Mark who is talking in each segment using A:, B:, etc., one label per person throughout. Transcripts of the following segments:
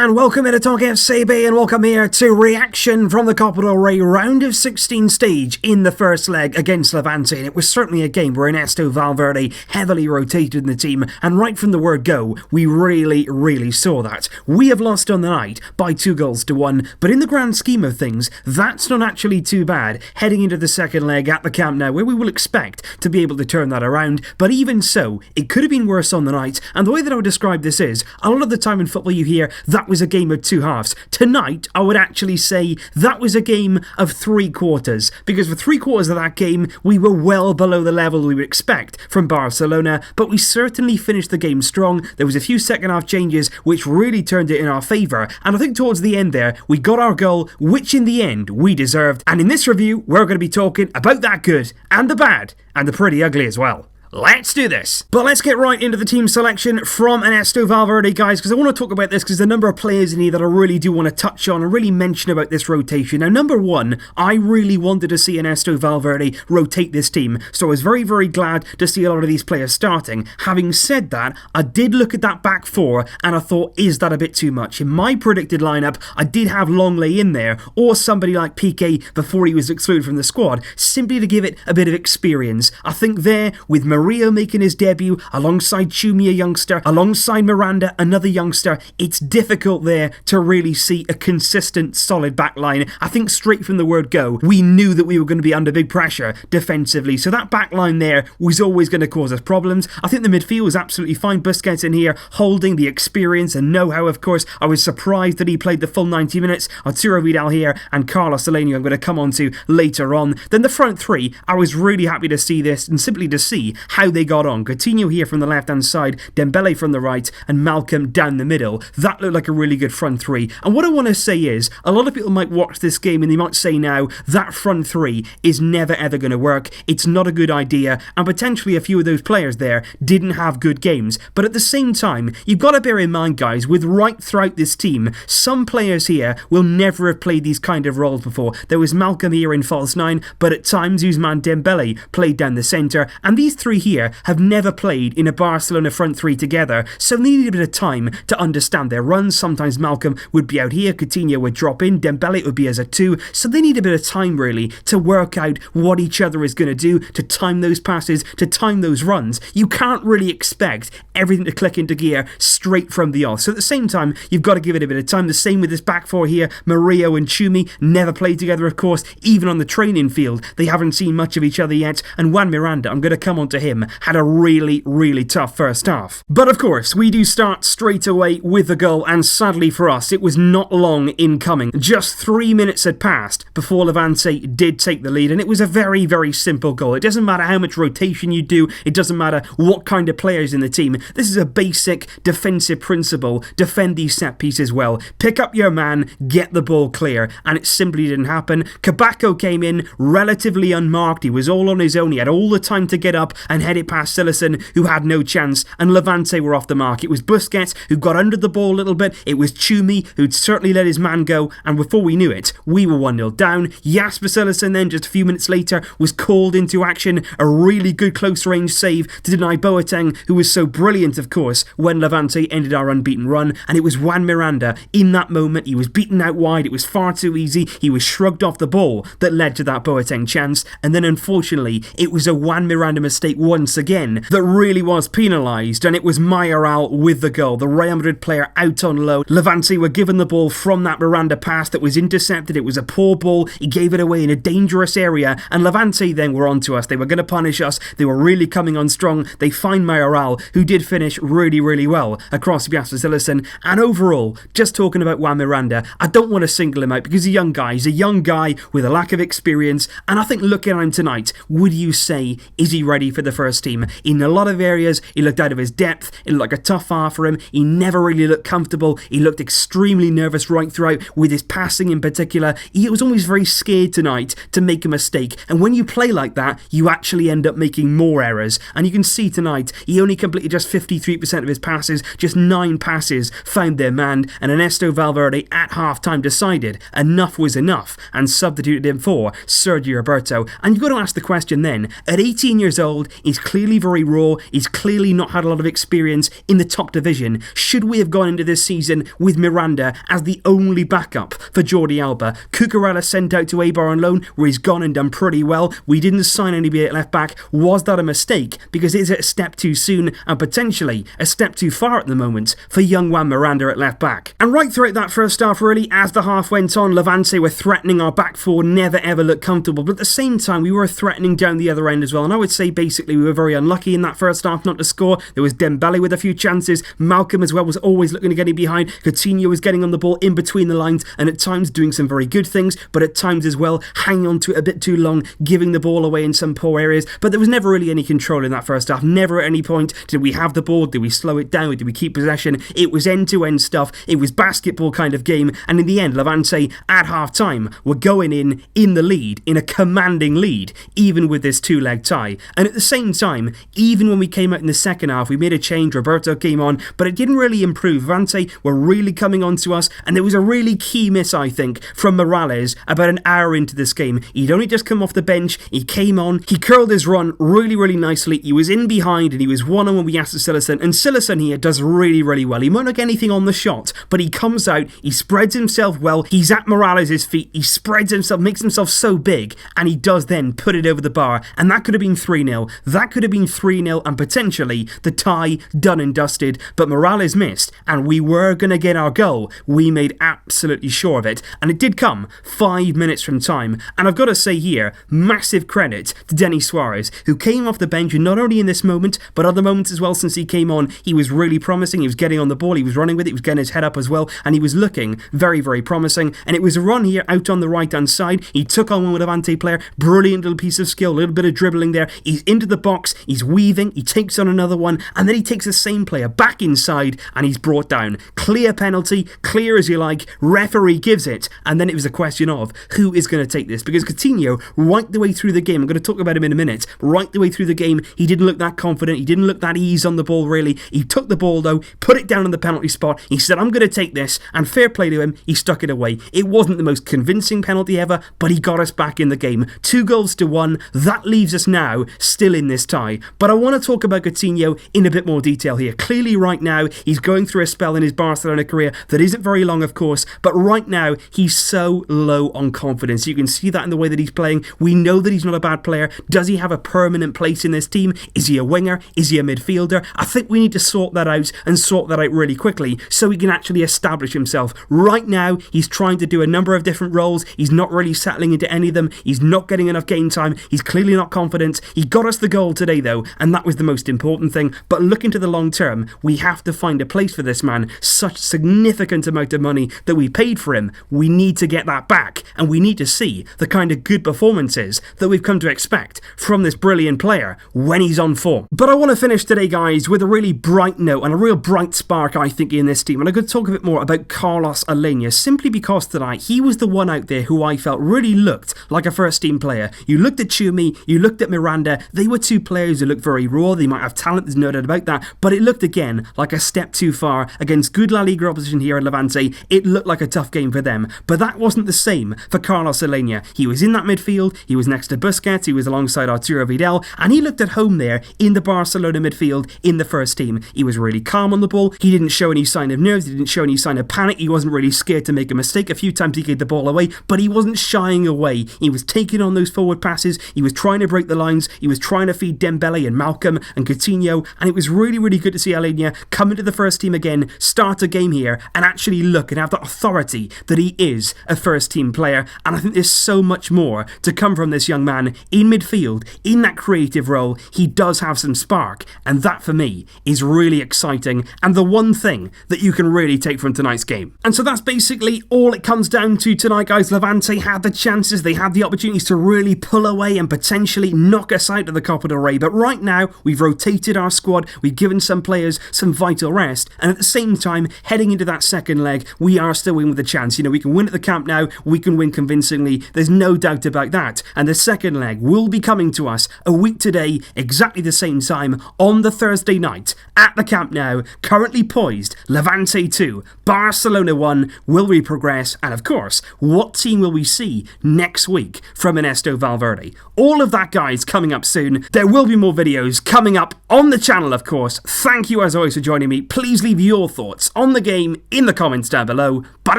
A: and welcome here to TalkFCB, and welcome here to reaction from the Copa del Rey round of 16 stage in the first leg against Levante. And it was certainly a game where Ernesto Valverde heavily rotated in the team, and right from the word go, we really saw that. We have lost on the night by 2-1, but in the grand scheme of things, that's not actually too bad heading into the second leg at the Camp Nou, where we will expect to be able to turn that around. But even so, it could have been worse on the night, and the way that I would describe this is, a lot of the time in football you hear, that was a game of two halves. Tonight, I would actually say that was a game of 3 quarters, because for 3 quarters of that game, we were well below the level we would expect from Barcelona, but we certainly finished the game strong. There was a few second half changes which really turned it in our favour, and I think towards the end there, we got our goal, which in the end, we deserved. And in this review, we're going to be talking about that good, and the bad, and the pretty ugly as well. Let's do this. But let's get right into the team selection from Ernesto Valverde, guys, because I want to talk about this because the number of players in here that I really do want to touch on and really mention about this rotation. Now, number one, I really wanted to see Ernesto Valverde rotate this team, so I was very glad to see a lot of these players starting. Having said that, I did look at that back four and I thought, is that a bit too much? In my predicted lineup, I did have Longley in there, or somebody like Piqué before he was excluded from the squad, simply to give it a bit of experience. I think there, with Mario making his debut, alongside Chumi, a youngster, alongside Miranda, another youngster, it's difficult there to really see a consistent, solid backline. I think straight from the word go, we knew that we were going to be under big pressure defensively, so that backline there was always going to cause us problems. I think the midfield was absolutely fine. Busquets in here, holding the experience and know-how, of course. I was surprised that he played the full 90 minutes. Arturo Vidal here, and Carlos Soleño I'm going to come on to later on. Then the front three, I was really happy to see this, and simply to see how they got on. Coutinho here from the left-hand side, Dembele from the right, and Malcolm down the middle. That looked like a really good front three. And what I want to say is, a lot of people might watch this game and they might say now, that front three is never ever going to work. It's not a good idea, and potentially a few of those players there didn't have good games. But at the same time, you've got to bear in mind, guys, with right throughout this team, some players here will never have played these kind of roles before. There was Malcolm here in false 9, but at times Ousmane Dembele played down the centre, and these three here have never played in a Barcelona front three together, so they needed a bit of time to understand their runs. Sometimes Malcolm would be out here, Coutinho would drop in, Dembele would be as a 2, so they need a bit of time really to work out what each other is going to do, to time those passes, to time those runs. You can't really expect everything to click into gear straight from the off, so at the same time you've got to give it a bit of time. The same with this back four here, Mario and Chumi never played together, of course. Even on the training field they haven't seen much of each other yet, and Juan Miranda, I'm going to come on to him, had a really tough first half. But of course, we do start straight away with the goal, and sadly for us, it was not long in coming. Just 3 minutes had passed before Levante did take the lead, and it was a very simple goal. It doesn't matter how much rotation you do, it doesn't matter what kind of players in the team. This is a basic defensive principle. Defend these set pieces well. Pick up your man, get the ball clear, and it simply didn't happen. Kabako came in relatively unmarked. He was all on his own. He had all the time to get up and head it past Sillerson, who had no chance, and Levante were off the mark. It was Busquets who got under the ball a little bit. It was Chumi who'd certainly let his man go, and before we knew it, we were 1-0 down. Jasper Sillerson then, just a few minutes later, was called into action. A really good close range save to deny Boateng, who was so brilliant, of course, when Levante ended our unbeaten run. And it was Juan Miranda in that moment. He was beaten out wide. It was far too easy. He was shrugged off the ball that led to that Boateng chance, and then unfortunately it was a Juan Miranda mistake once again that really was penalised, and it was Mayoral with the goal. The Real Madrid player out on loan. Levante were given the ball from that Miranda pass that was intercepted. It was a poor ball. He gave it away in a dangerous area, and Levante then were onto us. They were going to punish us. They were really coming on strong. They find Mayoral, who did finish really well across Jasper Sillerson. And overall, just talking about Juan Miranda, I don't want to single him out because he's a young guy. He's a young guy with a lack of experience, and I think looking at him tonight, would you say, is he ready for the first team? In a lot of areas, he looked out of his depth. It looked like a tough half for him. He never really looked comfortable. He looked extremely nervous right throughout, with his passing in particular. He was always very scared tonight to make a mistake, and when you play like that, you actually end up making more errors. And you can see tonight, he only completed just 53% of his passes, just 9 passes found their man, and Ernesto Valverde at half-time decided enough was enough and substituted him for Sergio Roberto. And you've got to ask the question then, at 18 years old, He's clearly very raw. He's clearly not had a lot of experience in the top division. Should we have gone into this season with Miranda as the only backup for Jordi Alba? Cucurella sent out to Eibar on loan, where he's gone and done pretty well. We didn't sign anybody at left back. Was that a mistake? Because is it a step too soon and potentially a step too far at the moment for young Juan Miranda at left back? And right throughout that first half, really, as the half went on, Levante were threatening our back four, never ever looked comfortable, but at the same time we were threatening down the other end as well. And I would say basically we were very unlucky in that first half not to score. There was Dembele with a few chances, Malcolm as well was always looking to get in behind, Coutinho was getting on the ball in between the lines and at times doing some very good things, but at times as well hanging on to it a bit too long, giving the ball away in some poor areas. But there was never really any control in that first half. Never at any point did we have the ball, did we slow it down, did we keep possession. It was end-to-end stuff, it was basketball kind of game, and in the end Levante at half-time were going in the lead, in a commanding lead, even with this two-leg tie. And at the same time, even when we came out in the second half, we made a change, Roberto came on, but it didn't really improve. Levante were really coming on to us, and there was a really key miss, I think, from Morales about an hour into this game. He'd only just come off the bench, he came on, he curled his run really, really nicely, he was in behind, and he was one-on-one with Yasser Cillessen, and Cillessen here does really, really well. He might not get anything on the shot, but he comes out, he spreads himself well, he's at Morales' feet, he spreads himself, makes himself so big, and he does then put it over the bar, and that could have been 3-0. That could have been 3-0 and potentially the tie done and dusted, but Morales missed, and we were going to get our goal. We made absolutely sure of it, and it did come 5 minutes from time. And I've got to say here, massive credit to Denis Suárez, who came off the bench, and not only in this moment, but other moments as well since he came on, he was really promising. He was getting on the ball, he was running with it, he was getting his head up as well, and he was looking very, very promising. And it was a run here out on the right-hand side. He took on one with a Levante player, brilliant little piece of skill, a little bit of dribbling there. He's into the box, he's weaving, he takes on another one, and then he takes the same player back inside, and he's brought down. Clear penalty, clear as you like, referee gives it, and then it was a question of who is going to take this, because Coutinho, right the way through the game, I'm going to talk about him in a minute, right the way through the game, he didn't look that confident, he didn't look that ease on the ball really. He took the ball though, put it down on the penalty spot, he said I'm going to take this, and fair play to him, he stuck it away. It wasn't the most convincing penalty ever, but he got us back in the game. 2-1, that leaves us now still in this tie. But I want to talk about Coutinho in a bit more detail here. Clearly right now he's going through a spell in his Barcelona career that isn't very long of course, but right now he's so low on confidence. You can see that in the way that he's playing. We know that he's not a bad player. Does he have a permanent place in this team? Is he a winger? Is he a midfielder? I think we need to sort that out and sort that out really quickly so he can actually establish himself. Right now he's trying to do a number of different roles. He's not really settling into any of them. He's not getting enough game time. He's clearly not confident. He got us the goal today though, and that was the most important thing. But looking to the long term, we have to find a place for this man. Such a significant amount of money that we paid for him. We need to get that back, and we need to see the kind of good performances that we've come to expect from this brilliant player when he's on form. But I want to finish today, guys, with a really bright note and a real bright spark, I think, in this team. And I'm going to talk a bit more about Carlos Alenia, simply because tonight he was the one out there who I felt really looked like a first team player. You looked at Chumi, you looked at Miranda, they were two players who looked very raw, they might have talent, there's no doubt about that, but it looked again like a step too far against good La Liga opposition here at Levante. It looked like a tough game for them, but that wasn't the same for Carlos Alenia. He was in that midfield, he was next to Busquets, he was alongside Arturo Vidal, and he looked at home there in the Barcelona midfield in the first team. He was really calm on the ball, he didn't show any sign of nerves, he didn't show any sign of panic, he wasn't really scared to make a mistake. A few times he gave the ball away, but he wasn't shying away. He was taking on those forward passes, he was trying to break the lines, he was trying to feed Dembele and Malcolm and Coutinho, and it was really, really good to see Alenia come into the first team again, start a game here, and actually look and have that authority that he is a first team player. And I think there's so much more to come from this young man in midfield, in that creative role. He does have some spark, and that for me is really exciting, and the one thing that you can really take from tonight's game. And so that's basically all it comes down to tonight, guys. Levante had the chances, they had the opportunities to really pull away and potentially knock us out of the Copa del Rey, but right now we've rotated our squad, we've given some players some vital rest, and at the same time, heading into that second leg, we are still in with a chance. You know, we can win at the Camp Nou, we can win convincingly, there's no doubt about that, and the second leg will be coming to us a week today, exactly the same time, on the Thursday night, at the Camp Nou, currently poised, Levante 2, Barcelona 1, will we progress, and of course, what team will we see next week from Ernesto Valverde? All of that, guys, coming up soon. There will be more videos coming up on the channel, of course. Thank you as always for joining me. Please leave your thoughts on the game in the comments down below. But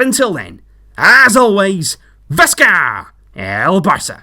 A: until then, as always, Visca el Barça!